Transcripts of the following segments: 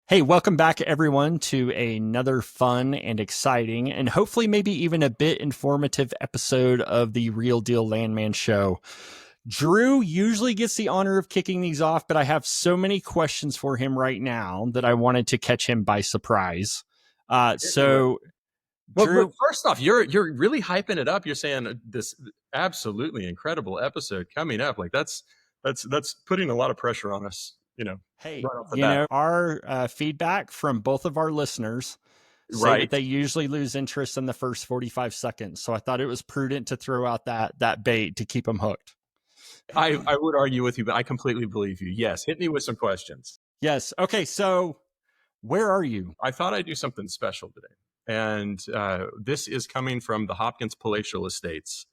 Hey, welcome back everyone to another fun and exciting and hopefully maybe even a bit informative episode of the Real Deal Landman Show. Drew usually gets the honor of kicking these off, but I have so many questions for him right now that I wanted to catch him by surprise. Drew, first off, you're really hyping it up. You're saying this absolutely incredible episode coming up. Like that's putting a lot of pressure on us. Hey, right our feedback from both of our listeners say that they usually lose interest in the first 45 seconds. So I thought it was prudent to throw out that bait to keep them hooked. I would argue with you, but I completely believe you. Yes. Hit me with some questions. Yes. Okay. So where are you? I thought I'd do something special today. And this is coming from the Hopkins Palatial Estates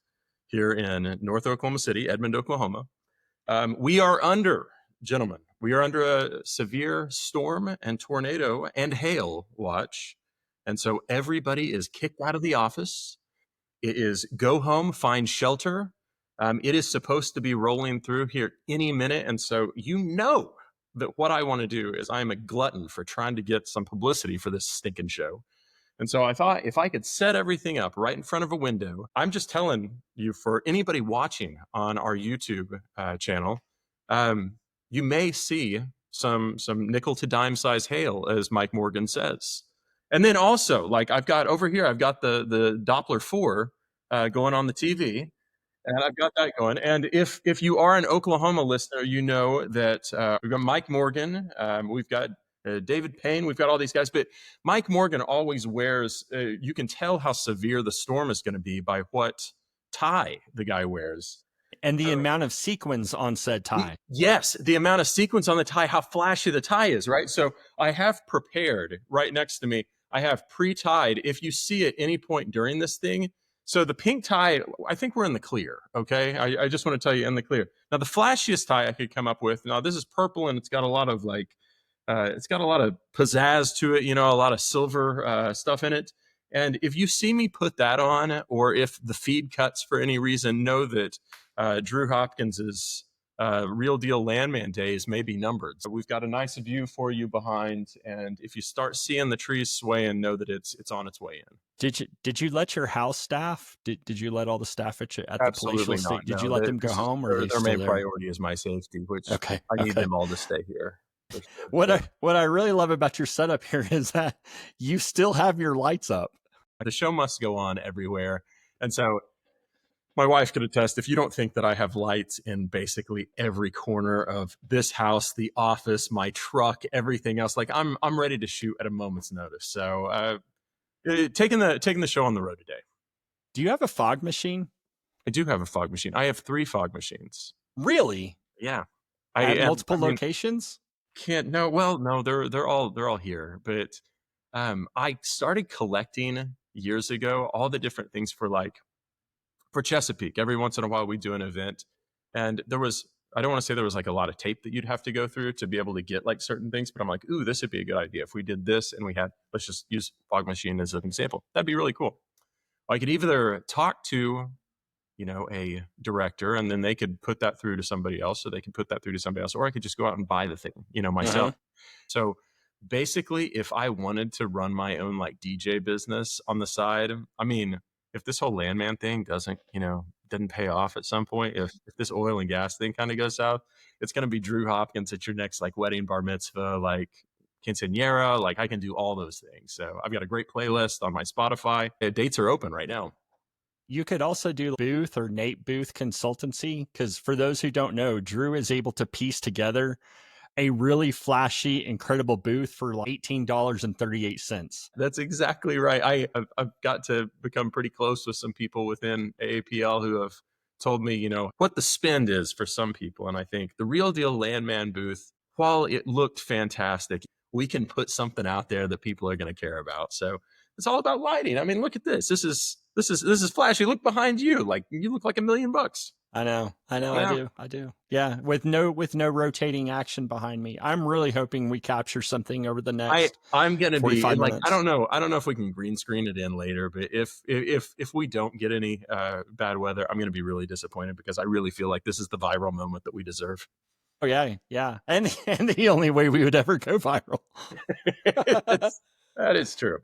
here in North Oklahoma City, Edmond, Oklahoma. We are under a severe storm and tornado and hail watch. And so everybody is kicked out of the office. It is go home, find shelter. It is supposed to be rolling through here any minute. And so that what I want to do is I'm a glutton for trying to get some publicity for this stinking show. And so I thought if I could set everything up right in front of a window, I'm just telling you, for anybody watching on our YouTube channel, you may see some nickel to dime size hail, as Mike Morgan says. And then also, like I've got the Doppler 4 going on the TV, and I've got that going. And if you are an Oklahoma listener, you know that we've got Mike Morgan, we've got David Payne, we've got all these guys. But Mike Morgan always wears, you can tell how severe the storm is going to be by what tie the guy wears. And the amount of sequins on said tie. Yes, the amount of sequins on the tie, how flashy the tie is, right? So I have prepared right next to me, I have pre-tied, if you see at any point during this thing. So the pink tie, I think we're in the clear, okay? I just want to tell you in the clear. Now, the flashiest tie I could come up with, now this is purple and it's got a lot of pizzazz to it, a lot of silver stuff in it. And if you see me put that on, or if the feed cuts for any reason, know that Drew Hopkins's Real Deal Landman days may be numbered. So we've got a nice view for you behind, and if you start seeing the trees swaying, know that it's on its way in. Did you let your house staff? Did you let all the staff at the palatial estate? Did you let them go home, or their main priority is my safety, which I need them all to stay here. What I really love about your setup here is that you still have your lights up. The show must go on everywhere, and so my wife could attest, if you don't think that I have lights in basically every corner of this house, the office, my truck, everything else, like I'm ready to shoot at a moment's notice. So taking the show on the road today. Do you have a fog machine? I do have a fog machine. I have 3 fog machines. Really? Yeah. At multiple locations? No, they're all here. But I started collecting years ago all the different things for Chesapeake. Every once in a while we do an event, and I don't want to say there was like a lot of tape that you'd have to go through to be able to get like certain things, but I'm like, ooh, this would be a good idea if we did this and let's just use fog machine as an example. That'd be really cool. I could either talk to a director, and then they could put that through to somebody else, or they could put that through to somebody else, or I could just go out and buy the thing myself. Uh-huh. So basically, if I wanted to run my own like DJ business on the side, I mean, if this whole Landman thing doesn't pay off at some point, if this oil and gas thing kind of goes south, it's going to be Drew Hopkins at your next like wedding, bar mitzvah, like quinceañera. Like I can do all those things. So I've got a great playlist on my Spotify. Dates are open right now. You could also do Booth or Nate Booth consultancy, because for those who don't know, Drew is able to piece together a really flashy, incredible booth for like $18.38. That's exactly right. I've got to become pretty close with some people within AAPL who have told me, what the spend is for some people. And I think the Real Deal Landman booth, while it looked fantastic, we can put something out there that people are going to care about. So it's all about lighting. I mean, look at this. This is flashy. Look behind you. Like you look like $1 million. I know. Yeah. I do. Yeah, with no rotating action behind me. I'm really hoping we capture something over the next I'm gonna be 45 like, minutes. I don't know if we can green screen it in later, but if we don't get any bad weather, I'm gonna be really disappointed because I really feel like this is the viral moment that we deserve. Oh yeah, yeah. And the only way we would ever go viral. That is true.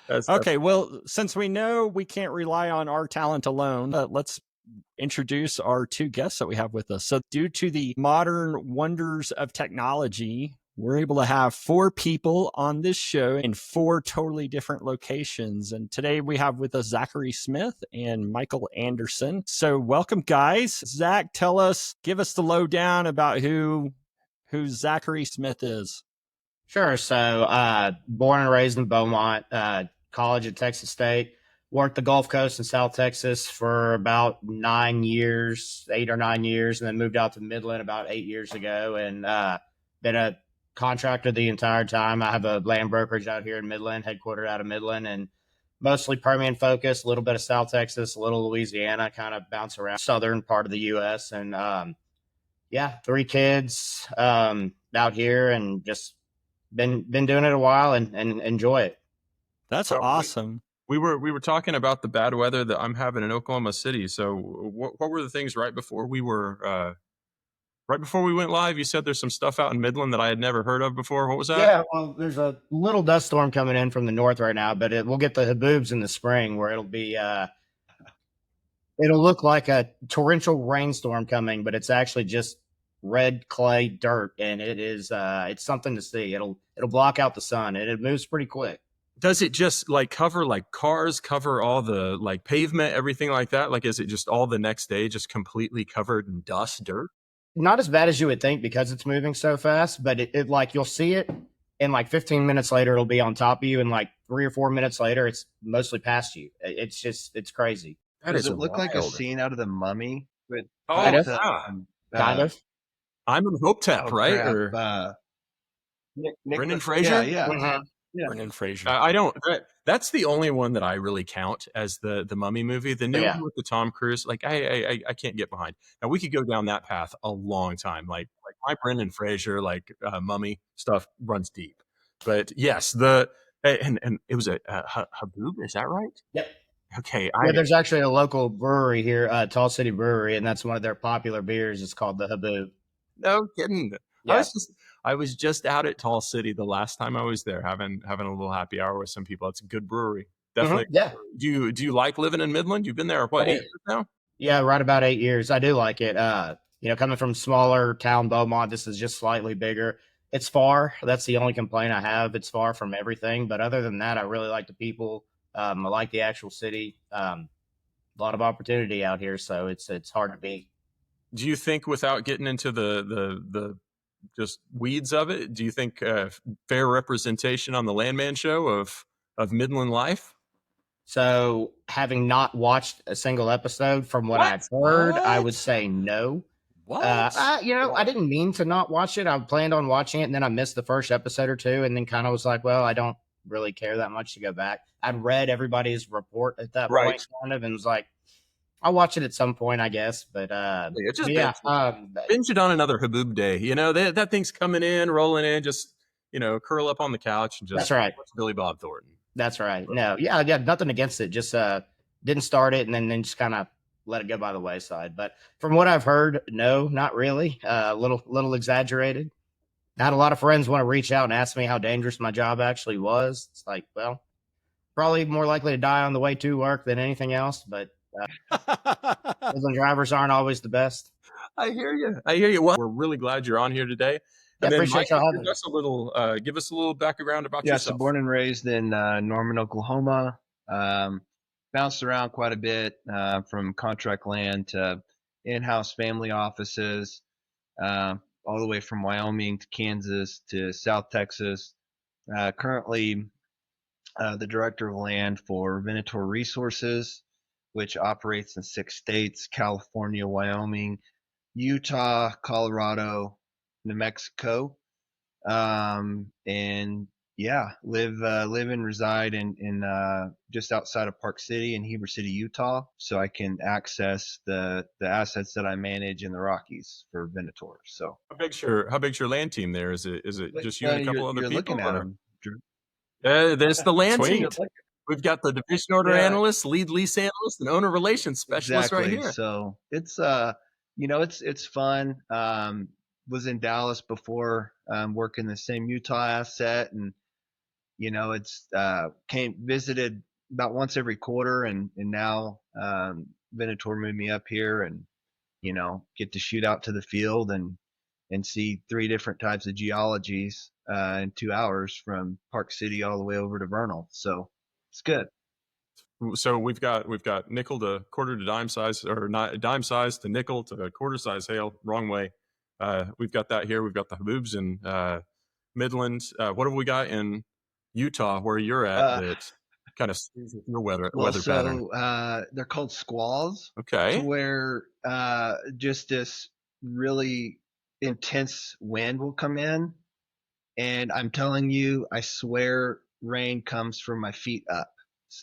That's Okay, well, since we know we can't rely on our talent alone, let's introduce our two guests that we have with us. So, due to the modern wonders of technology, we're able to have four people on this show in four totally different locations. And today we have with us Zachary Smith and Michael Anderson. So, welcome, guys. Zach, give us the lowdown about who Zachary Smith is. Sure. So, born and raised in Beaumont, college at Texas State, worked the Gulf Coast in South Texas for about 9 years, 8 or 9 years, and then moved out to Midland about 8 years ago and been a contractor the entire time. I have a land brokerage out here in Midland, headquartered out of Midland, and mostly Permian focused, a little bit of South Texas, a little Louisiana, kind of bounce around southern part of the U.S. And yeah, three kids out here and just been doing it a while and enjoy it. That's So awesome. we were talking about the bad weather that I'm having in Oklahoma City. So what were the things right before we went live? You said there's some stuff out in Midland that I had never heard of before. What was that? Yeah, well, there's a little dust storm coming in from the north right now, but we'll get the haboobs in the spring where it'll look like a torrential rainstorm coming, but it's actually just red clay dirt, and it's something to see. It'll block out the sun, and it moves pretty quick. Does it just like cover like cars, cover all the like pavement, everything like that? Like, is it just all the next day just completely covered in dust, dirt? Not as bad as you would think because it's moving so fast, but it like you'll see it, and like 15 minutes later it'll be on top of you, and like 3 or 4 minutes later it's mostly past you. It's crazy. Does it look like a scene out of The Mummy? With Kind of. kind of. I'm in Hopetep, right? crap, Or Brendan Nicholas- Fraser? Yeah, Mhm. yeah. Brendan Fraser. I don't. That's the only one that I really count as the Mummy movie. The new Yeah. one with the Tom Cruise, like I can't get behind. Now we could go down that path a long time. Like my Brendan Fraser like Mummy stuff runs deep. But yes, and it was a Haboob. Is that right? Yep. Okay. Yeah, there's actually a local brewery here, Tall City Brewery, and that's one of their popular beers. It's called the Haboob. No kidding. Yeah. I was just out at Tall City the last time I was there, having a little happy hour with some people. It's a good brewery, definitely. Yeah. Do you like living in Midland? You've been there what, 8 years now? Yeah, right about 8 years. I do like it. Coming from smaller town Beaumont, this is just slightly bigger. It's far. That's the only complaint I have. It's far from everything, but other than that, I really like the people. I like the actual city. A lot of opportunity out here, so it's hard to beat. Do you think, without getting into the just weeds of it, do you think fair representation on the Landman Show of Midland life? So, having not watched a single episode, from what I've heard, I would say no. What? I didn't mean to not watch it. I planned on watching it, and then I missed the first episode or two, and then kind of was like, well, I don't really care that much to go back. I'd read everybody's report at that Right. point, kind of, and was like, I'll watch it at some point, I guess. But It's just yeah, binge it on another Haboob day. You know, that thing's coming in, rolling in, just, curl up on the couch and just That's right. watch Billy Bob Thornton. That's right. No, yeah, nothing against it. Just didn't start it, and then just kind of let it go by the wayside. But from what I've heard, no, not really. Little exaggerated. I had a lot of friends want to reach out and ask me how dangerous my job actually was. It's like, well, probably more likely to die on the way to work than anything else. But Midland drivers aren't always the best. I hear you. Well, we're really glad you're on here today. Yeah, And then appreciate Mike, y'all having give us a little background about Yeah, yourself. so born and raised in Norman, Oklahoma. Bounced around quite a bit from contract land to in-house family offices, all the way from Wyoming to Kansas to South Texas. Currently the director of land for Venator Resources, which operates in 6 states: California, Wyoming, Utah, Colorado, New Mexico. And Yeah, live and reside in just outside of Park City in Heber City, Utah, so I can access the assets that I manage in the Rockies for Venator. So How big's your land team there? Is it just you and a couple other you're people? looking at them, Drew. There's the land team. Sweet. We've got the division order Yeah. analyst, lead lease analyst, and owner relations specialist right here. So it's it's fun. Was in Dallas before, working the same Utah asset, and it's came visited about once every quarter, and now Venator moved me up here, and get to shoot out to the field and see 3 different types of geologies in 2 hours from Park City all the way over to Vernal. So it's good. So we've got nickel to quarter to dime size, or not dime size to nickel to quarter size hail. Wrong way. We've got that here. We've got the Haboobs in Midland. What have we got in Utah, where you're at, that kind of stays with your weather pattern? They're called squalls. Okay. To where just this really intense wind will come in, and I'm telling you, I swear, rain comes from my feet up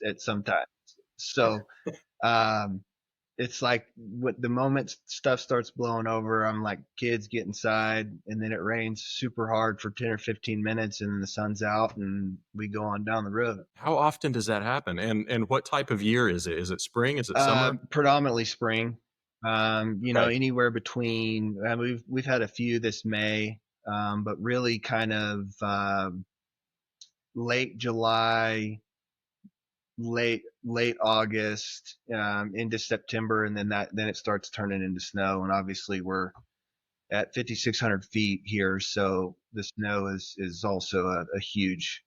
at some times. So it's like the moment stuff starts blowing over, I'm like, kids, get inside, and then it rains super hard for 10 or 15 minutes, and then the sun's out, and we go on down the road. How often does that happen? And what type of year is it? Is it spring? Is it summer? Predominantly spring. Okay. Anywhere between, we've had a few this May, but really kind of late July, late August, into September, and then it starts turning into snow. And obviously we're at 5,600 feet here, so the snow is also a huge,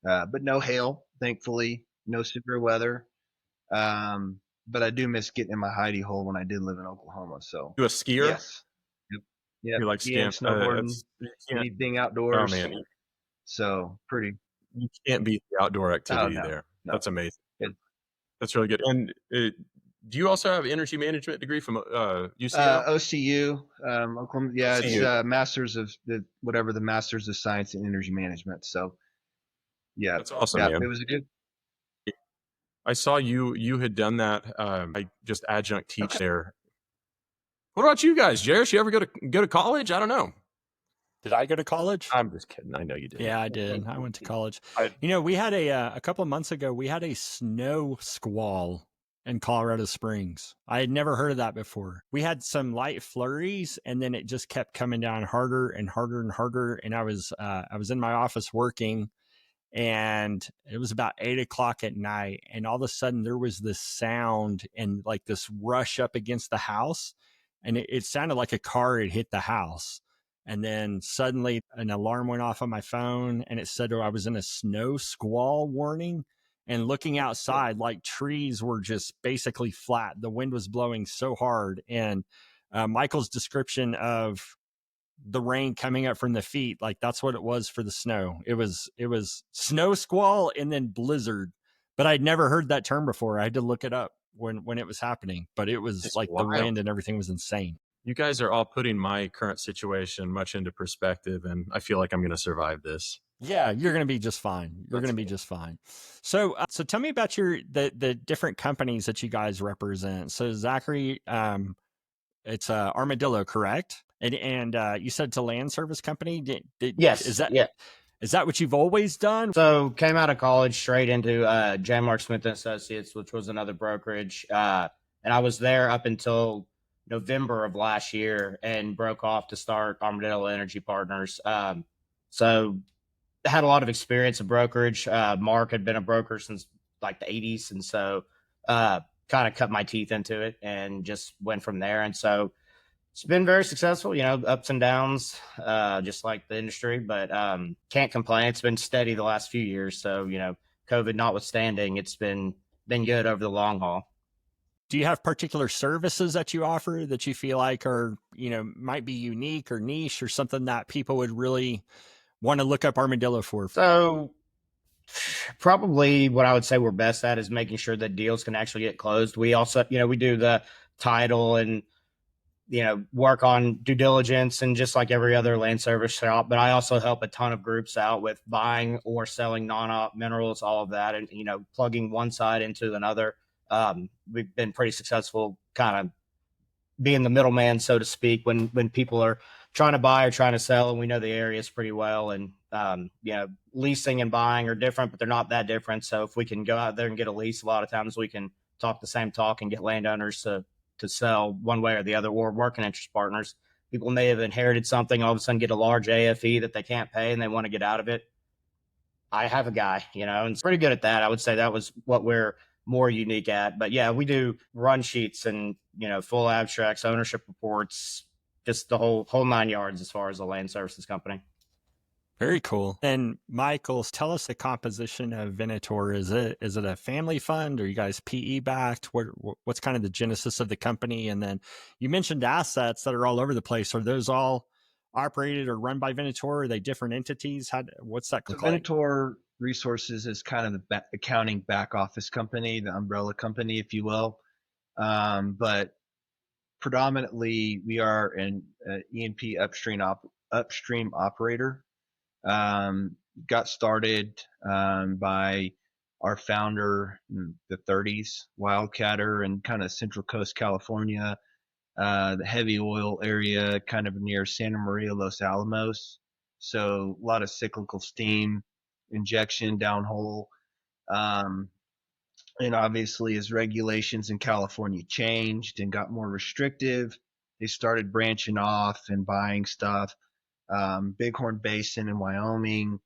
but no hail, thankfully, no severe weather. But I do miss getting in my hidey hole when I did live in Oklahoma. So You a skier? yes, yep. You like skiing, snowboarding, anything outdoors. Oh man, so pretty. You can't beat the outdoor activity there. No. That's amazing. Good. That's really good. And do you also have an energy management degree from UCL? OCU, Oklahoma. Yeah, OCU. It's Masters of the Masters of Science in Energy Management. So yeah, That's awesome, yeah, man. it was a good. I saw you had done that. I just adjunct teach there. What about you guys, Jerris? You ever go to college? I don't know. Did I go to college? I'm just kidding. I know you did. Yeah, I did. I went to college. I- We had a couple of months ago, we had a snow squall in Colorado Springs. I had never heard of that before. We had some light flurries, and then it just kept coming down harder and harder and harder. And I was in my office working, and it was about 8:00 at night. And all of a sudden there was this sound and like this rush up against the house. And it sounded like a car had hit the house. And then suddenly an alarm went off on my phone, and it said I was in a snow squall warning. And looking outside, like trees were just basically flat. The wind was blowing so hard. And Michael's description of the rain coming up from the feet, like that's what it was for the snow. It was snow squall and then blizzard. But I'd never heard that term before. I had to look it up when it was happening. But it was It's like wild. the wind and everything was insane. You guys are all putting my current situation much into perspective, and I feel like I'm going to survive this. Yeah, you're going to be just fine. You're going to be just fine. So tell me about the different companies that you guys represent. So Zachary, it's Armadillo, correct? And you said it's a land service company. Yes. Is that yeah. Is that what you've always done? So came out of college straight into J. Mark Smith and Associates, which was another brokerage, and I was there up until November of last year, and broke off to start Armadillo Energy Partners. So had a lot of experience in brokerage. Mark had been a broker since like the 80s, and so kind of cut my teeth into it and just went from there. And so it's been very successful, ups and downs, just like the industry, but can't complain. It's been steady the last few years. So, COVID notwithstanding, it's been good over the long haul. Do you have particular services that you offer that you feel like are, might be unique or niche or something that people would really want to look up Armadillo for? So probably what I would say we're best at is making sure that deals can actually get closed. We also, we do the title and work on due diligence and just like every other land service shop. But I also help a ton of groups out with buying or selling non-op minerals, all of that, and plugging one side into another. We've been pretty successful, kind of being the middleman, so to speak, when people are trying to buy or trying to sell, and we know the areas pretty well. And leasing and buying are different, but they're not that different. So if we can go out there and get a lease, a lot of times we can talk the same talk and get landowners to sell one way or the other, or working interest partners. People may have inherited something, all of a sudden get a large AFE that they can't pay and they want to get out of it. I have a guy, and it's pretty good at that. I would say that was what we're more unique at. But yeah, we do run sheets and, full abstracts, ownership reports, just the whole 9 yards as far as a land services company. Very cool. And Michael, tell us the composition of Venator. Is it a family fund? Are you guys PE backed? What's kind of the genesis of the company? And then you mentioned assets that are all over the place. Are those all operated or run by Venator? Are they different entities? What's that look like? Venator Resources is kind of the accounting back office company, the umbrella company, if you will. But predominantly, we are an E&P upstream operator. Got started by our founder in the 30s, wildcatter in kind of Central Coast California, the heavy oil area kind of near Santa Maria, Los Alamos. So a lot of cyclical steam injection downhole. And obviously, as regulations in California changed and got more restrictive, they started branching off and buying stuff. Bighorn Basin in Wyoming,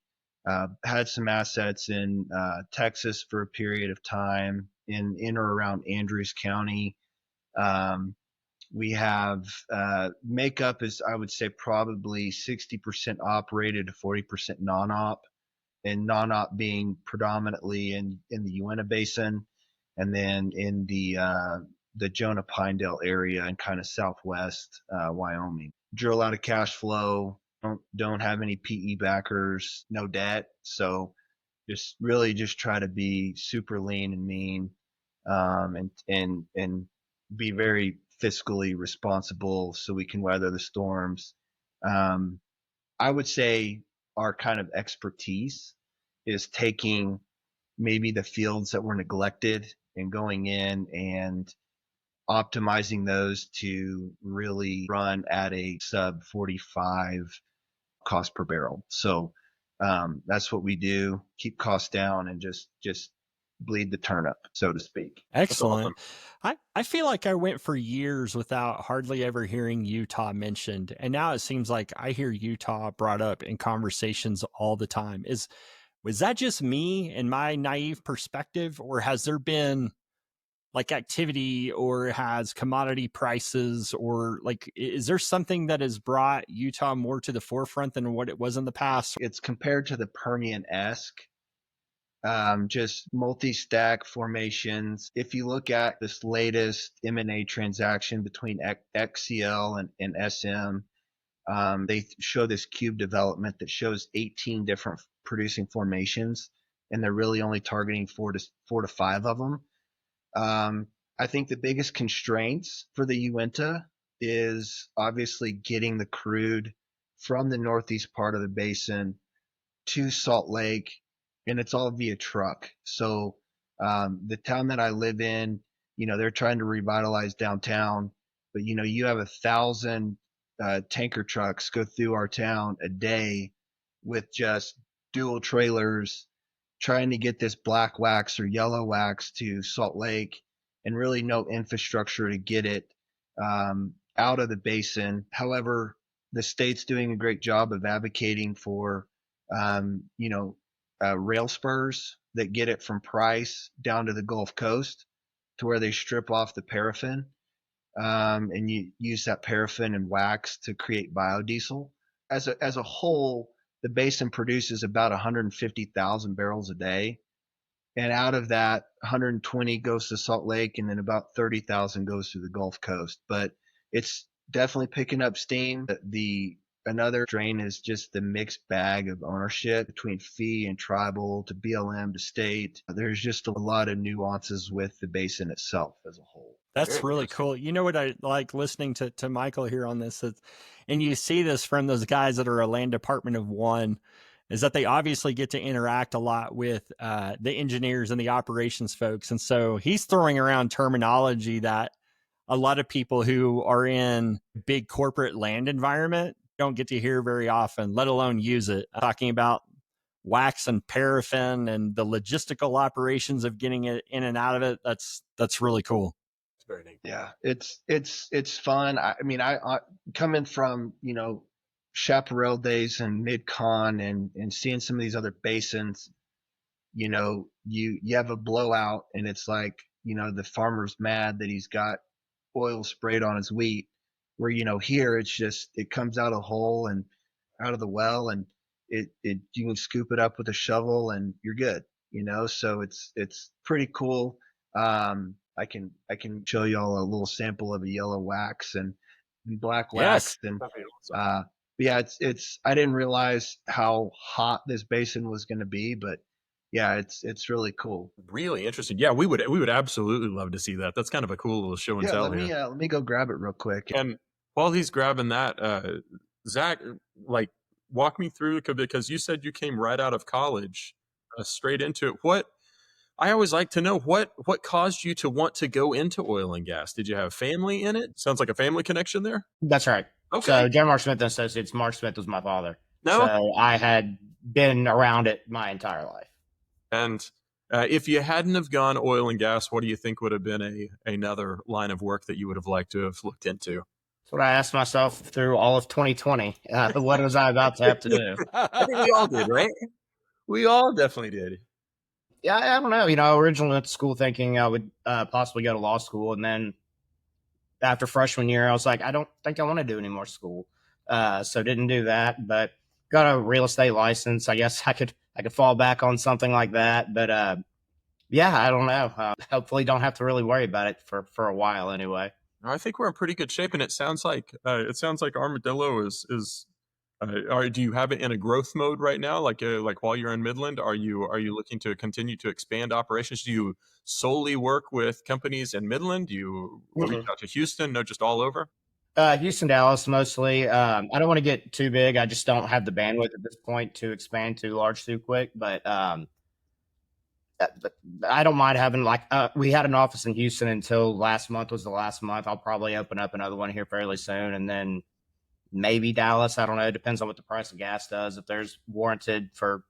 had some assets in Texas for a period of time in or around Andrews County. We have makeup is, I would say, probably 60% operated to 40% non-op, and non-op being predominantly in the Uinta Basin, and then in the Jonah Pinedale area and kind of southwest Wyoming. Drill out of cash flow. Don't have any PE backers, no debt. So just try to be super lean and mean, and be very fiscally responsible so we can weather the storms. I would say our kind of expertise is taking maybe the fields that were neglected and going in and optimizing those to really run at a sub 45 cost per barrel. So that's what we do. Keep costs down and just bleed the turnip, so to speak. Excellent. Awesome. I feel like I went for years without hardly ever hearing Utah mentioned. And now it seems like I hear Utah brought up in conversations all the time. Was that just me and my naive perspective, or has there been like activity, or has commodity prices, or like, is there something that has brought Utah more to the forefront than what it was in the past? It's compared to the Permian-esque, just multi-stack formations. If you look at this latest M&A transaction between XCL and SM, they show this cube development that shows 18 different producing formations, and they're really only targeting four to five of them. I think the biggest constraints for the Uinta is obviously getting the crude from the northeast part of the basin to Salt Lake, and it's all via truck. So the town that I live in, they're trying to revitalize downtown, but you have 1,000 tanker trucks go through our town a day with just dual trailers trying to get this black wax or yellow wax to Salt Lake, and really no infrastructure to get it out of the basin. However, the state's doing a great job of advocating for, rail spurs that get it from Price down to the Gulf Coast, to where they strip off the paraffin, and you use that paraffin and wax to create biodiesel. As a whole, the basin produces about 150,000 barrels a day. And out of that, 120 goes to Salt Lake, and then about 30,000 goes to the Gulf Coast. But it's definitely picking up steam. The Another drain is just the mixed bag of ownership between fee and tribal to BLM to state. There's just a lot of nuances with the basin itself as a whole. That's Very really interesting. cool. You know what I like listening to Michael here on this, and you see this from those guys that are a land department of one, is that they obviously get to interact a lot with the engineers and the operations folks. And so he's throwing around terminology that a lot of people who are in big corporate land environment don't get to hear very often, let alone use it. Talking about wax and paraffin and the logistical operations of getting it in and out of it. That's really cool. It's very neat. Yeah, it's fun. I mean, I coming from, chaparral days and mid-con and seeing some of these other basins, you have a blowout and it's like, the farmer's mad that he's got oil sprayed on his wheat, where, here it's just, it comes out of the hole and out of the well, and it you can scoop it up with a shovel and you're good, so it's pretty cool. I can show y'all a little sample of a yellow wax and black wax. Yes. And yeah, it's I didn't realize how hot this basin was going to be, but yeah, it's really cool. Really interesting. Yeah, we would absolutely love to see that. That's kind of a cool little show and Yeah, tell let here. me go grab it real quick. And while he's grabbing that, Zach, like, walk me through, because you said you came right out of college, straight into it. What I always like to know, what caused you to want to go into oil and gas? Did you have family in it? Sounds like a family connection there. That's right. Okay. So J. Mark Smith and Associates, Mark Smith was my father. No. So I had been around it my entire life. And if you hadn't have gone oil and gas, what do you think would have been another line of work that you would have liked to have looked into? That's what I asked myself through all of 2020. What was I about to have to do? I think we all did, right? We all definitely did. Yeah, I don't know. I originally went to school thinking I would possibly go to law school. And then after freshman year, I was like, I don't think I want to do any more school. So didn't do that, but got a real estate license. I guess I could fall back on something like that. But yeah, I don't know. Hopefully don't have to really worry about it for a while anyway. I think we're in pretty good shape, and it sounds like Armadillo is. Do you have it in a growth mode right now? Like while you're in Midland, are you looking to continue to expand operations? Do you solely work with companies in Midland? Do you reach out to Houston? No, just all over? Houston, Dallas, mostly. I don't want to get too big. I just don't have the bandwidth at this point to expand too large too quick. But I don't mind having we had an office in Houston until last month was the last month. I'll probably open up another one here fairly soon, and then maybe Dallas. I don't know. It depends on what the price of gas does. If there's warranted for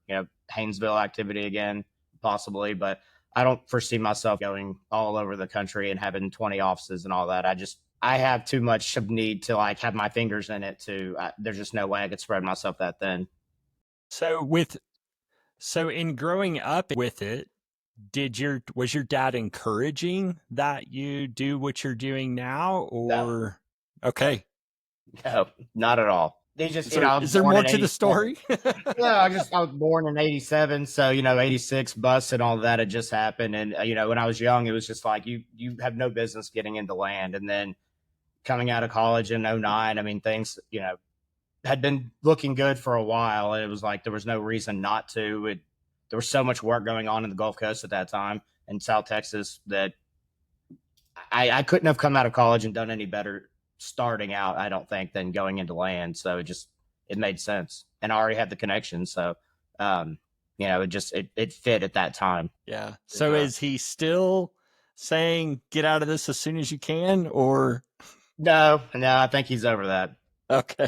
Haynesville activity again, possibly. But I don't foresee myself going all over the country and having 20 offices and all that. I have too much of need to have my fingers in it. There's just no way I could spread myself that thin. So in growing up with it, was your dad encouraging that you do what you're doing now, or No. Okay? No, not at all. They just, is there more to the story? Yeah, I was born in 87. So, 86 bus and all that had just happened. And, when I was young, it was just like, you have no business getting into land. And then coming out of college in 09, I mean, things, had been looking good for a while. And it was like, there was no reason not to. There was so much work going on in the Gulf Coast at that time in South Texas that I couldn't have come out of college and done any better starting out, I don't think, than going into land. So it made sense, and I already had the connection. So, it fit at that time. Yeah. So is he still saying get out of this as soon as you can, or? No, I think he's over that. Okay.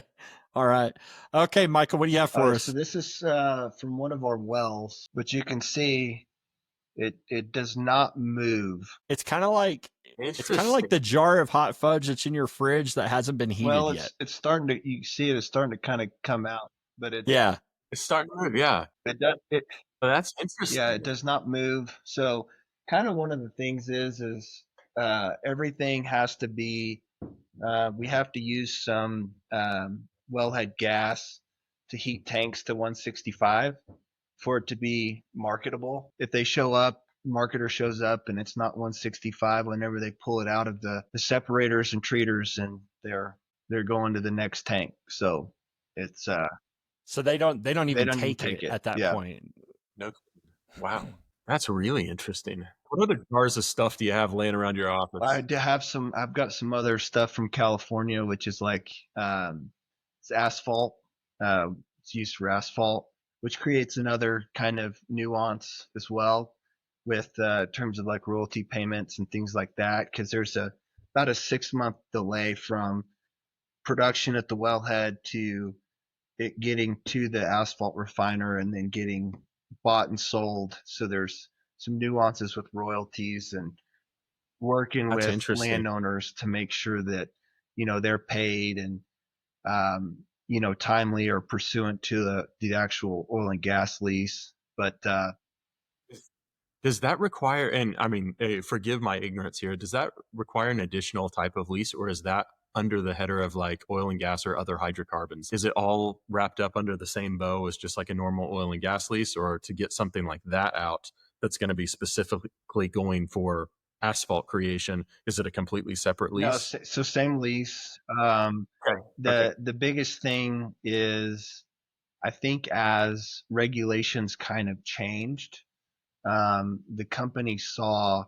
All right. Okay, Michael, what do you have for us? So this is from one of our wells, but you can see it does not move. It's kind of like the jar of hot fudge that's in your fridge that hasn't been heated yet. It's starting to, you see it's starting to kind of come out, but it's starting to move. Yeah, it does. That's interesting. Yeah, it does not move. So kind of one of the things is everything has to be. We have to use some wellhead gas to heat tanks to 165 for it to be marketable. If they show up, marketer shows up and it's not 165, whenever they pull it out of the separators and treaters, and they're going to the next tank. So It's So they don't even don't even take take it it. at that Yeah. point. No. Wow. That's really interesting. What other jars of stuff do you have laying around your office? I've got some other stuff from California, which is like it's asphalt. It's used for asphalt, which creates another kind of nuance as well with terms of like royalty payments and things like that, because there's about a 6-month delay from production at the wellhead to it getting to the asphalt refiner and then getting bought and sold. So there's some nuances with royalties and working That's with interesting. landowners to make sure that, they're paid and, timely or pursuant to the actual oil and gas lease. But, Does that require, and I mean, forgive my ignorance here, does that require an additional type of lease, or is that under the header of like oil and gas or other hydrocarbons? Is it all wrapped up under the same bow as just like a normal oil and gas lease, or to get something like that out that's going to be specifically going for asphalt creation, is it a completely separate no, lease? so same lease. Okay. The biggest thing is, I think as regulations kind of changed, the company saw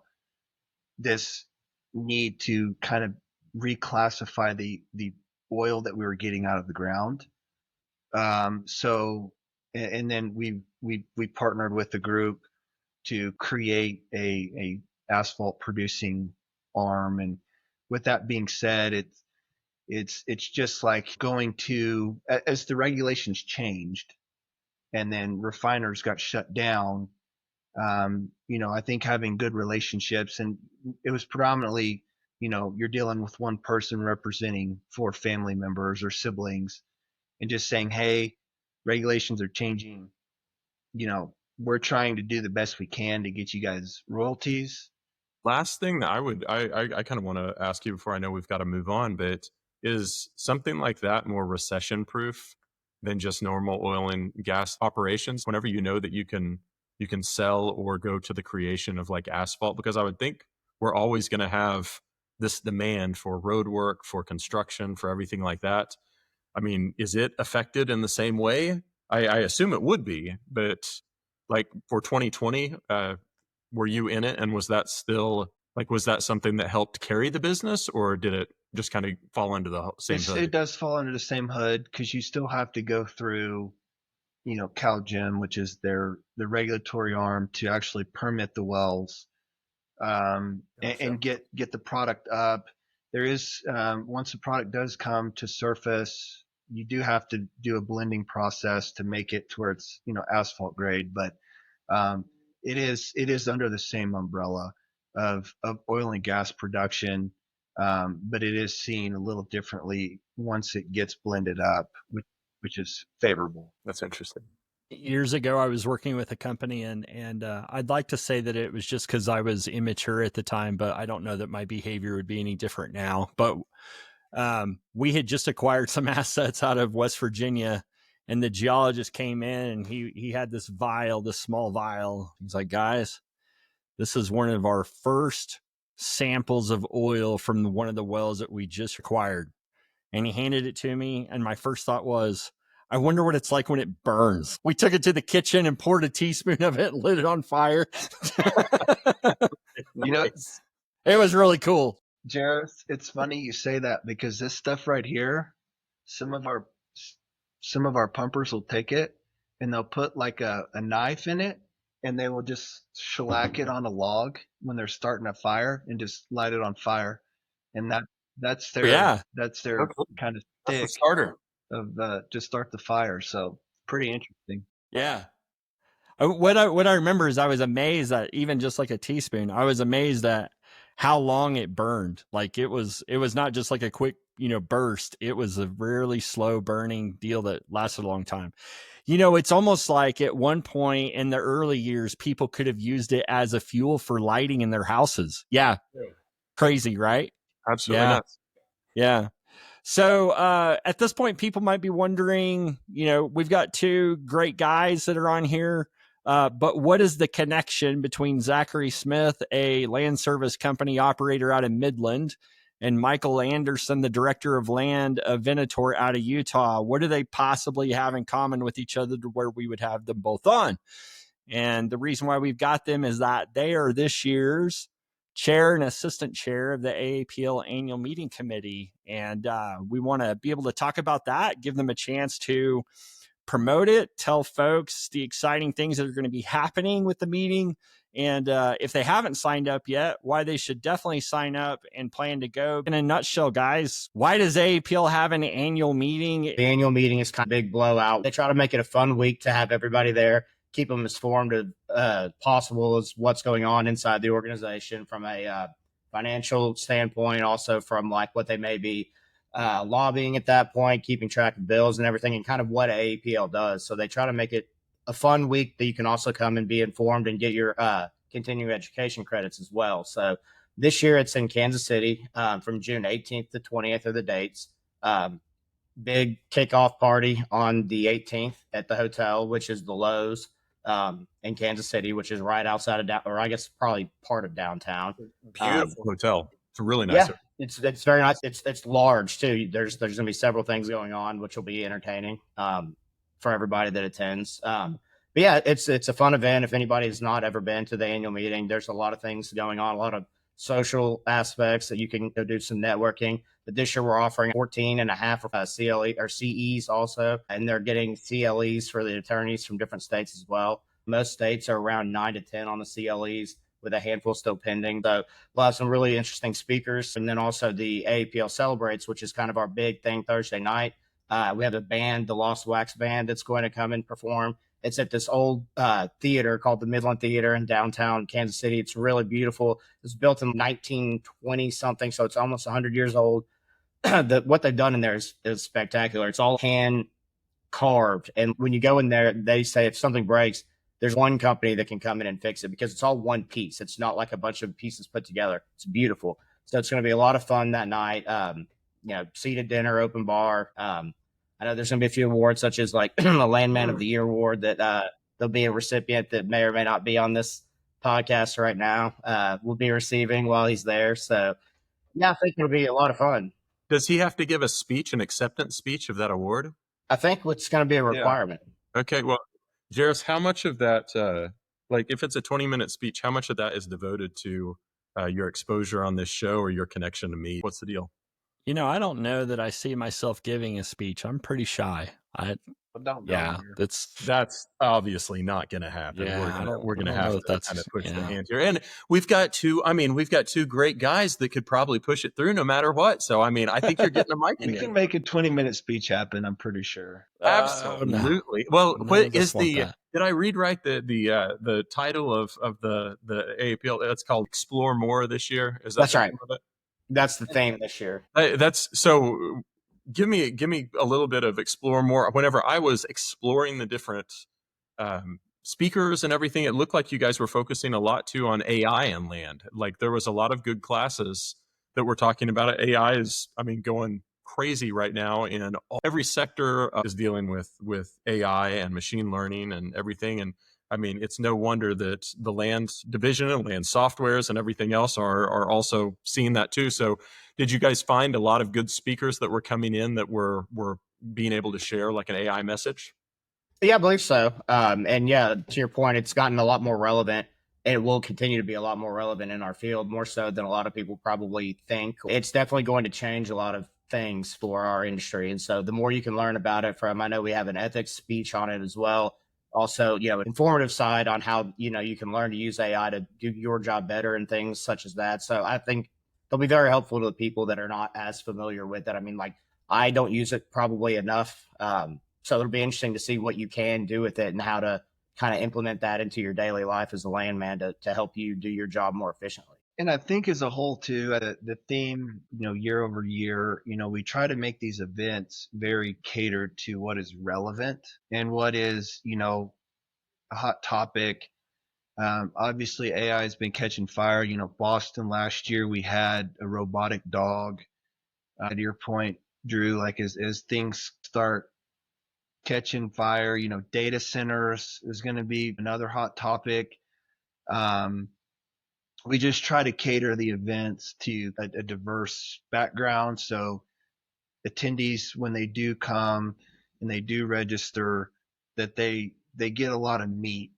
this need to kind of reclassify the oil that we were getting out of the ground. So, and then we partnered with the group to create a asphalt producing arm. And with that being said, it's just like going to, as the regulations changed and then refiners got shut down. I think having good relationships, and it was predominantly, you're dealing with one person representing 4 family members or siblings, and just saying, hey, regulations are changing. We're trying to do the best we can to get you guys royalties. Last thing that I kind of want to ask you before I know we've got to move on, but is something like that more recession proof than just normal oil and gas operations? Whenever you know that you can sell or go to the creation of like asphalt, because I would think we're always going to have this demand for road work, for construction, for everything like that. I mean, is it affected in the same way? I assume it would be, but like for 2020, were you in it, and was that still like, was that something that helped carry the business, or did it just kind of fall under the same hood? It does fall under the same hood because you still have to go through, CalGEM, which is the regulatory arm to actually permit the wells, and get the product up. There is, once the product does come to surface, you do have to do a blending process to make it to where it's, asphalt grade. But it is under the same umbrella of oil and gas production, but it is seen a little differently once it gets blended up, which is favorable. That's interesting. Years ago, I was working with a company, and I'd like to say that it was just because I was immature at the time, but I don't know that my behavior would be any different now. But we had just acquired some assets out of West Virginia, and the geologist came in, and he had this small vial. He's like, guys, this is one of our first samples of oil from one of the wells that we just acquired. And he handed it to me, and my first thought was, I wonder what it's like when it burns. We took it to the kitchen and poured a teaspoon of it and lit it on fire. It was really cool. Jerris, it's funny you say that because this stuff right here, some of our pumpers will take it and they'll put like a knife in it, and they will just shellac it on a log when they're starting a fire and just light it on fire. And that's their kind of stick starter of just start the fire. So pretty interesting. Yeah. What I remember is I was amazed that even just like a teaspoon, I was amazed at how long it burned. Like it was not just like a quick, burst. It was a really slow burning deal that lasted a long time. It's almost like at one point in the early years, people could have used it as a fuel for lighting in their houses. Yeah. Crazy, right? Absolutely nuts. Yeah. So at this point, people might be wondering, we've got 2 great guys that are on here, but what is the connection between Zachary Smith, a land service company operator out of Midland, and Michael Anderson, the director of land of Venator out of Utah. What do they possibly have in common with each other to where we would have them both on? And the reason why we've got them is that they are this year's chair and assistant chair of the AAPL Annual Meeting Committee. And we want to be able to talk about that, give them a chance to promote it, tell folks the exciting things that are going to be happening with the meeting. And if they haven't signed up yet, why they should definitely sign up and plan to go. In a nutshell, guys, why does AAPL have an annual meeting? The annual meeting is kind of a big blowout. They try to make it a fun week to have everybody there, keep them as informed as possible as what's going on inside the organization from a financial standpoint, also from like what they may be lobbying at that point, keeping track of bills and everything, and kind of what AAPL does. So they try to make it a fun week that you can also come and be informed and get your continuing education credits as well. So this year it's in Kansas City from June 18th to 20th are the dates. Big kickoff party on the 18th at the hotel, which is the Lowe's in Kansas City, which is right outside of or I guess probably part of downtown. Beautiful hotel. It's really nice. Yeah, it's very nice. It's large too. There's going to be several things going on, which will be entertaining for everybody that attends. But yeah, it's a fun event. If anybody has not ever been to the annual meeting, there's a lot of things going on, a lot of social aspects that you can go do some networking. But this year we're offering 14 and a half CLE or CEs also, and they're getting CLEs for the attorneys from different states as well. Most states are around 9 to 10 on the CLEs, with a handful still pending. So we'll have some really interesting speakers. And then also the AAPL Celebrates, which is kind of our big thing Thursday night. We have a band, the Lost Wax Band, that's going to come and perform. It's at this old theater called the Midland Theater in downtown Kansas City. It's really beautiful. It was built in 1920 something, so it's almost 100 years old. What they've done in there is spectacular. It's all hand carved. And when you go in there, they say if something breaks, there's one company that can come in and fix it because it's all one piece. It's not like a bunch of pieces put together. It's beautiful. So it's going to be a lot of fun that night. Seated dinner, open bar. I know there's going to be a few awards such as like the Landman of the Year award that there'll be a recipient that may or may not be on this podcast right now. Will be receiving while he's there. So yeah, I think it'll be a lot of fun. Does he have to give a speech, an acceptance speech of that award? I think it's going to be a requirement. Yeah. Okay. Well, Jerris, how much of that, like if it's a 20-minute speech, how much of that is devoted to your exposure on this show or your connection to me? What's the deal? I don't know that I see myself giving a speech. I'm pretty shy. That's obviously not going to happen. Yeah, we're going to have to kind of push the hand here. And we've got two great guys that could probably push it through no matter what. So, I mean, I think you're getting a mic. We can make a 20-minute speech happen, I'm pretty sure. Absolutely. No. Well, did I read right the title of the AAPL? That's called Explore More this year. That's right. That's the theme this year. So give me a little bit of explore more. Whenever I was exploring the different speakers and everything, it looked like you guys were focusing a lot too on AI and land. Like there was a lot of good classes that were talking about it. AI is, going crazy right now in every sector is dealing with AI and machine learning and everything. And it's no wonder that the land division and land softwares and everything else are also seeing that too. So did you guys find a lot of good speakers that were coming in that were being able to share like an AI message? Yeah, I believe so. And yeah, to your point, it's gotten a lot more relevant. And it will continue to be a lot more relevant in our field, more so than a lot of people probably think. It's definitely going to change a lot of things for our industry. And so the more you can learn about it I know we have an ethics speech on it as well. Also, informative side on how, you can learn to use AI to do your job better and things such as that. So I think they'll be very helpful to the people that are not as familiar with it. I don't use it probably enough. So it'll be interesting to see what you can do with it and how to kind of implement that into your daily life as a landman to help you do your job more efficiently. And I think as a whole too, the theme, year over year, we try to make these events very catered to what is relevant and what is, a hot topic. Obviously AI has been catching fire. Boston last year, we had a robotic dog. To your point, Drew, like as things start catching fire, data centers is going to be another hot topic. we just try to cater the events to a diverse background. So attendees, when they do come and they do register, that they get a lot of meat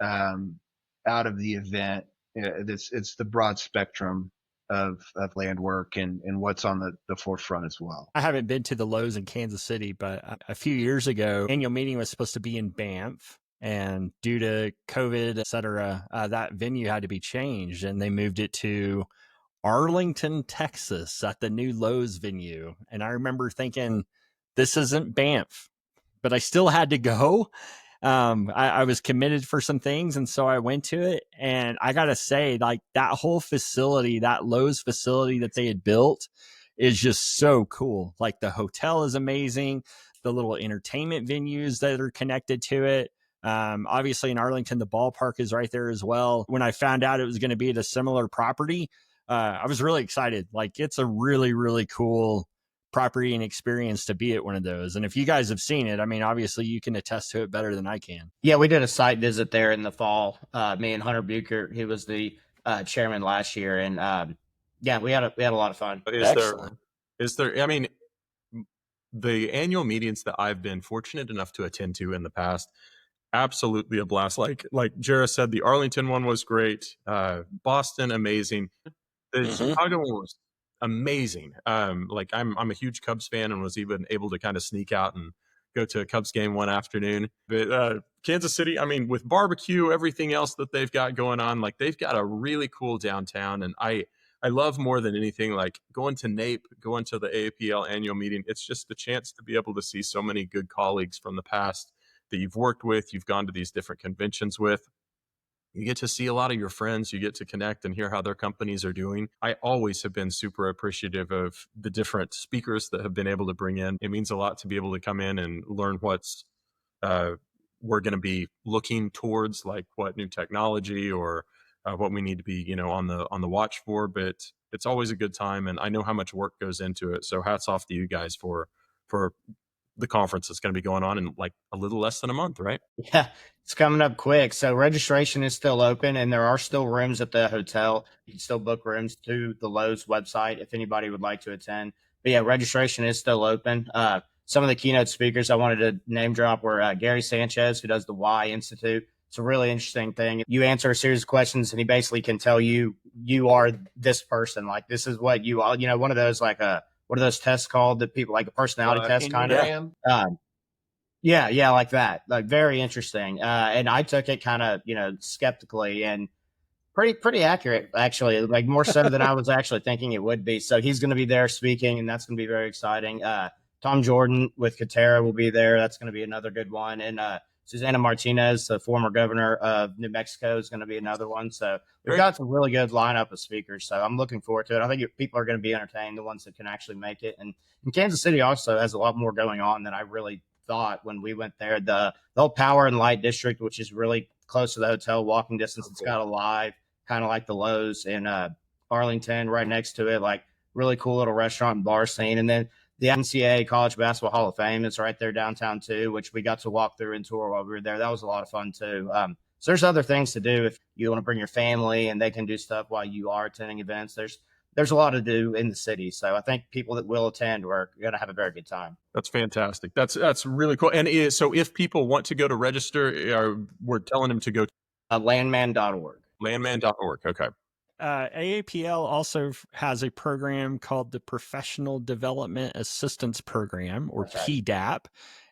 out of the event. It's the broad spectrum of land work and what's on the forefront as well. I haven't been to the Lowe's in Kansas City, but a few years ago, annual meeting was supposed to be in Banff. And due to COVID, et cetera, that venue had to be changed, and they moved it to Arlington, Texas at the new Lowe's venue. And I remember thinking, this isn't Banff, but I still had to go. I was committed for some things, and so I went to it. And I got to say, like, that whole facility, that Lowe's facility that they had built is just so cool. Like, the hotel is amazing, the little entertainment venues that are connected to it. Obviously in Arlington, the ballpark is right there as well. When I found out it was going to be at a similar property, I was really excited. Like, it's a really, really cool property and experience to be at one of those. And if you guys have seen it, I mean, obviously you can attest to it better than I can. Yeah, we did a site visit there in the fall. Me and Hunter Bucher, he was the chairman last year, and yeah, we had a lot of fun. Is there? I mean, the annual meetings that I've been fortunate enough to attend to in the past, absolutely a blast. Like Jerris said, the Arlington one was great. Boston, amazing. The Chicago one was amazing. Like I'm a huge Cubs fan and was even able to kind of sneak out and go to a Cubs game one afternoon. But Kansas City, I mean, with barbecue, everything else that they've got going on, like they've got a really cool downtown. And I love more than anything, like going to NAPE, going to the AAPL annual meeting. It's just the chance to be able to see so many good colleagues from the past that you've worked with, you've gone to these different conventions with. You get to see a lot of your friends, you get to connect and hear how their companies are doing. I always have been super appreciative of the different speakers that have been able to bring in. It means a lot to be able to come in and learn what's we're going to be looking towards, like what new technology or what we need to be, on the watch for. But it's always a good time, and I know how much work goes into it. So hats off to you guys for the conference that's going to be going on in like a little less than a month, right? Yeah, it's coming up quick. So registration is still open, and there are still rooms at the hotel. You can still book rooms through the Lowe's website if anybody would like to attend. But yeah, registration is still open. Some of the keynote speakers I wanted to name drop were Gary Sanchez, who does the Y Institute. It's a really interesting thing. You answer a series of questions, and he basically can tell you are this person. Like, this is what you are. One of those, like what are those tests called that people like, a personality test kind of? Yeah, like that. Like, very interesting. And I took it kind of, skeptically, and pretty accurate, actually, like more so than I was actually thinking it would be. So he's going to be there speaking, and that's going to be very exciting. Tom Jordan with Katera will be there. That's going to be another good one. And Susana Martinez, the former governor of New Mexico, is going to be another one. So we've got some really good lineup of speakers. So I'm looking forward to it. I think people are going to be entertained, the ones that can actually make it. And Kansas City also has a lot more going on than I really thought when we went there. The whole Power and Light District, which is really close to the hotel, walking distance. It's got a live, kind of like the Lowe's in Arlington right next to it, like really cool little restaurant and bar scene. And then the NCAA College Basketball Hall of Fame is right there downtown too, which we got to walk through and tour while we were there. That was a lot of fun too. So there's other things to do if you want to bring your family, and they can do stuff while you are attending events. There's a lot to do in the city. So I think people that will attend are going to have a very good time. That's fantastic. That's really cool. And so if people want to go to register, we're telling them to go to landman.org. Landman.org. Okay. AAPL also has a program called the Professional Development Assistance Program, or PDAP.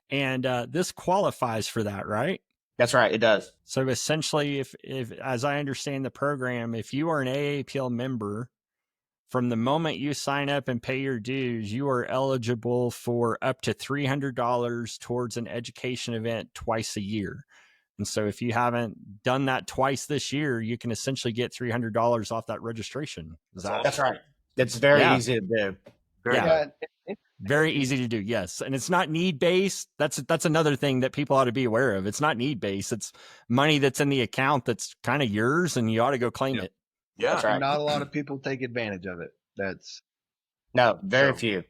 And this qualifies for that, right? That's right. It does. So essentially, if as I understand the program, if you are an AAPL member, from the moment you sign up and pay your dues, you are eligible for up to $300 towards an education event twice a year. And so if you haven't done that twice this year, you can essentially get $300 off that registration. That's right. It's very easy to do. Very easy to do. Yes. And it's not need based. That's another thing that people ought to be aware of. It's not need based. It's money that's in the account that's kind of yours, and you ought to go claim it. Yeah. That's right. Not a lot of people take advantage of it. That's very few.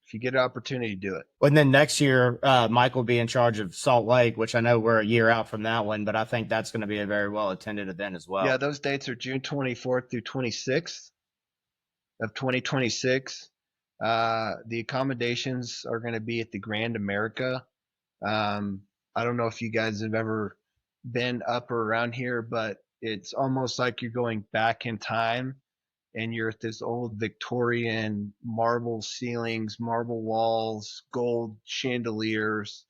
If you get an opportunity, do it. And then next year, Mike will be in charge of Salt Lake, which I know we're a year out from that one, but I think that's going to be a very well attended event as well. Yeah, those dates are June 24th through 26th of 2026. The accommodations are going to be at the Grand America. I don't know if you guys have ever been up or around here, but it's almost like you're going back in time and you're at this old Victorian marble ceilings, marble walls, gold chandeliers.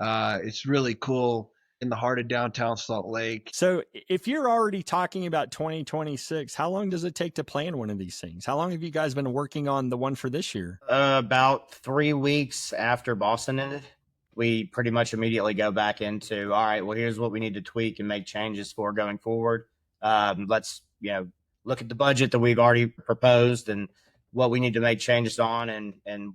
It's really cool in the heart of downtown Salt Lake. So if you're already talking about 2026, how long does it take to plan one of these things? How long have you guys been working on the one for this year? About 3 weeks after Boston ended, we pretty much immediately go back into, all right, well, here's what we need to tweak and make changes for going forward. Let's, look at the budget that we've already proposed and what we need to make changes on. And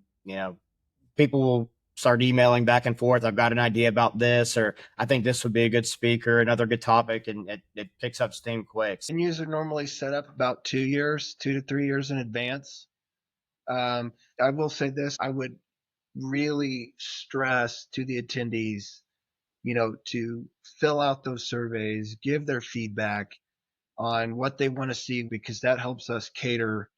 people will start emailing back and forth. I've got an idea about this, or I think this would be a good speaker, another good topic, and it picks up steam quick. Venues are normally set up about 2 to 3 years in advance. I will say this, I would really stress to the attendees, to fill out those surveys, give their feedback on what they want to see, because that helps us cater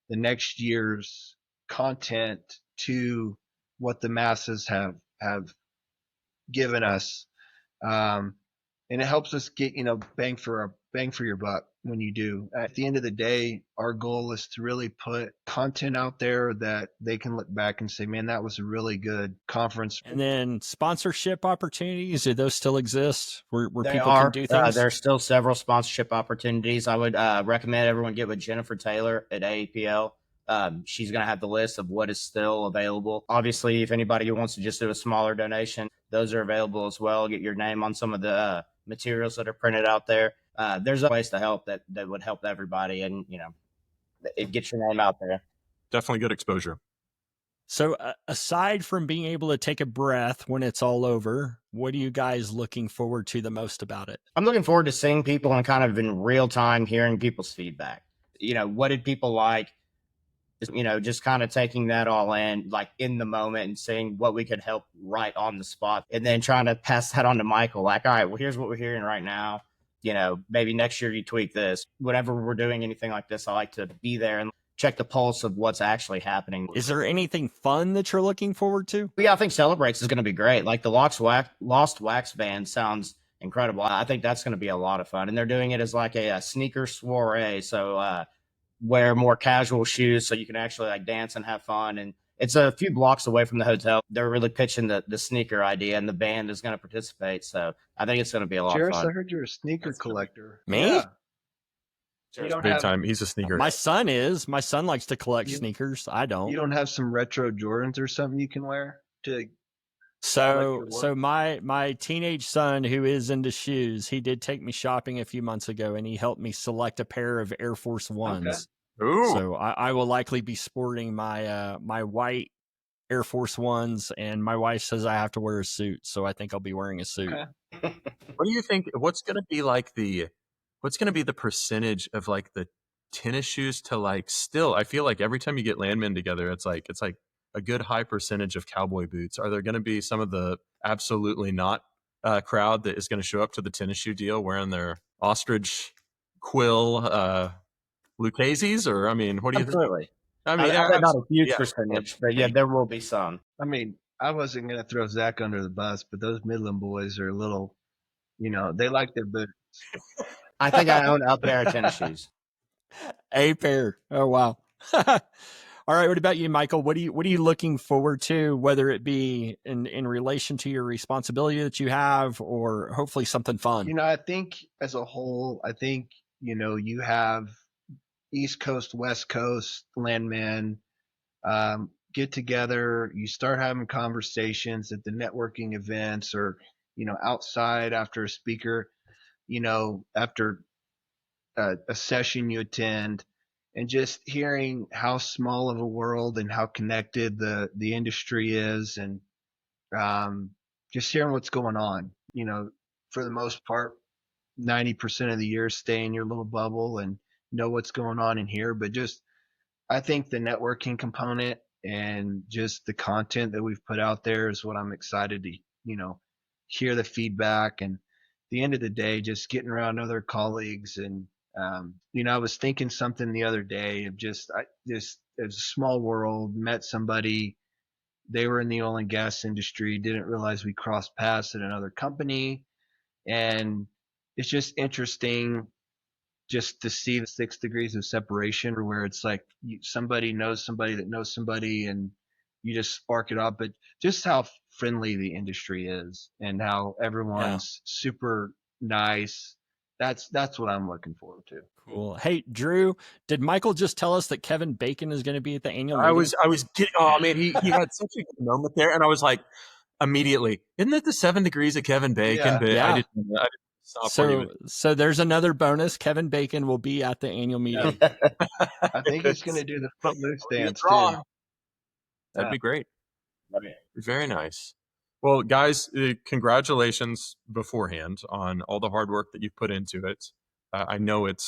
the next year's content to what the masses have given us. And it helps us get, bang for your buck when you do. At the end of the day, our goal is to really put content out there that they can look back and say, man, that was a really good conference. And then sponsorship opportunities, do those still exist where people can do things? There's still several sponsorship opportunities. I would recommend everyone get with Jennifer Taylor at AAPL. She's going to have the list of what is still available. Obviously, if anybody who wants to just do a smaller donation, those are available as well. Get your name on some of the materials that are printed out there. There's ways to help that would help everybody, and it gets your name out there. Definitely good exposure. So aside from being able to take a breath when it's all over, what are you guys looking forward to the most about it? I'm looking forward to seeing people and kind of in real time hearing people's feedback. What did people like? Just kind of taking that all in, like in the moment, and seeing what we could help right on the spot, and then trying to pass that on to Michael. Like, all right, well, here's what we're hearing right now. Maybe next year you tweak this. Whenever we're doing anything like this, I like to be there and check the pulse of what's actually happening. Is there anything fun that you're looking forward to? Yeah, I think Celebrates is going to be great. Like the Lost Wax Band sounds incredible. I think that's going to be a lot of fun. And they're doing it as like a sneaker soiree. So wear more casual shoes so you can actually like dance and have fun. And it's a few blocks away from the hotel. They're really pitching the sneaker idea, and the band is going to participate. So I think it's going to be a lot Jerris, of fun. I heard you're a sneaker collector. Me? Yeah. Big time. He's a sneaker. My son is. My son likes to collect sneakers. I don't. You don't have some retro Jordans or something you can wear to? So my teenage son, who is into shoes, he did take me shopping a few months ago, and he helped me select a pair of Air Force Ones. Okay. Ooh. So I will likely be sporting my my white Air Force Ones, and my wife says I have to wear a suit, so I think I'll be wearing a suit. Okay. What do you think? What's going to be the percentage of like the tennis shoes to like still? I feel like every time you get Landman together, it's like a good high percentage of cowboy boots. Are there going to be some of the absolutely not crowd that is going to show up to the tennis shoe deal wearing their ostrich quill Lucchese's? Or, I mean, what do you think? Absolutely. I mean, not a huge percentage, but yeah, there will be some. I mean, I wasn't going to throw Zach under the bus, but those Midland boys are a little, they like their boots. I think I own a pair of tennis shoes. A pair. Oh, wow. All right. What about you, Michael? What are you looking forward to, whether it be in relation to your responsibility that you have, or hopefully something fun? I think as a whole, you have East Coast, West Coast landmen get together. You start having conversations at the networking events, or outside after a speaker, after a session you attend, and just hearing how small of a world and how connected the industry is, and just hearing what's going on. For the most part, 90% of the year, stay in your little bubble and know what's going on in here. But just, I think the networking component and just the content that we've put out there is what I'm excited to, hear the feedback. And at the end of the day, just getting around other colleagues. And, I was thinking something the other day of just it was a small world, met somebody, they were in the oil and gas industry, didn't realize we crossed paths at another company. And it's just interesting just to see the 6 degrees of separation, where it's like somebody knows somebody that knows somebody, and you just spark it up. But just how friendly the industry is and how everyone's super nice. That's what I'm looking forward to. Cool. Hey, Drew, did Michael just tell us that Kevin Bacon is going to be at the annual meeting? I was getting, oh man, he had such a good moment there. And I was like, immediately, isn't it the 7 degrees of Kevin Bacon? Yeah. But Yeah. I didn't stop. So there's another bonus. Kevin Bacon will be at the annual meeting. I think he's going to do the footloose dance too. That'd Yeah. be great. Very nice. Well, guys, congratulations beforehand on all the hard work that you've put into it. I know it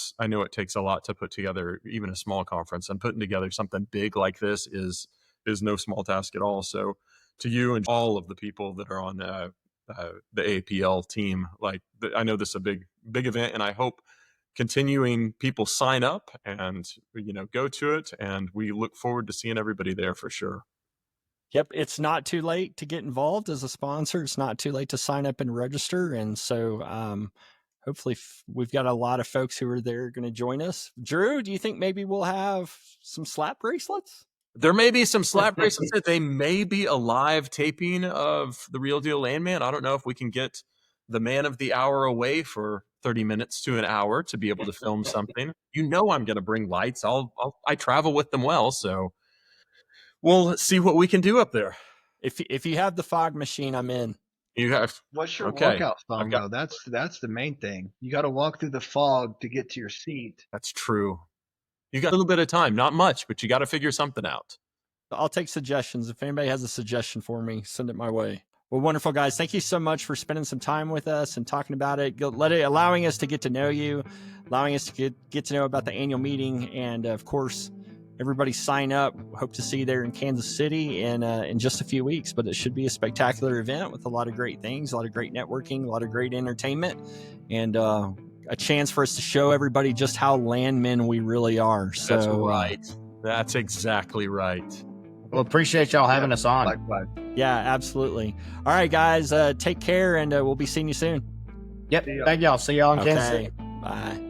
takes a lot to put together even a small conference, and putting together something big like this is no small task at all. So to you and all of the people that are on the AAPL team, I know this is a big event, and I hope continuing people sign up and go to it, and we look forward to seeing everybody there for sure. Yep, it's not too late to get involved as a sponsor. It's not too late to sign up and register. And so hopefully we've got a lot of folks who are there going to join us. Drew, do you think maybe we'll have some slap bracelets? There may be some slap bracelets. They may be a live taping of the Real Deal Landman. I don't know if we can get the man of the hour away for 30 minutes to an hour to be able to film something. I'm going to bring lights. I travel with them well, so we'll see what we can do up there. If you have the fog machine, I'm in. You have. What's your Okay. workout song though? That's the main thing. You got to walk through the fog to get to your seat. That's true. You got a little bit of time, not much, but you got to figure something out. I'll take suggestions. If anybody has a suggestion for me, send it my way. Well, wonderful, guys. Thank you so much for spending some time with us and talking about it, allowing us to get to know you, allowing us to get to know about the annual meeting. And of course, everybody sign up. Hope to see you there in Kansas City in just a few weeks, but it should be a spectacular event with a lot of great things, a lot of great networking, a lot of great entertainment, and a chance for us to show everybody just how landmen we really are. So, that's right. That's exactly right. Well, appreciate y'all having us on. Likewise. Yeah, absolutely. All right, guys, take care, and we'll be seeing you soon. Yep. Thank y'all. See y'all in Kansas City. Bye.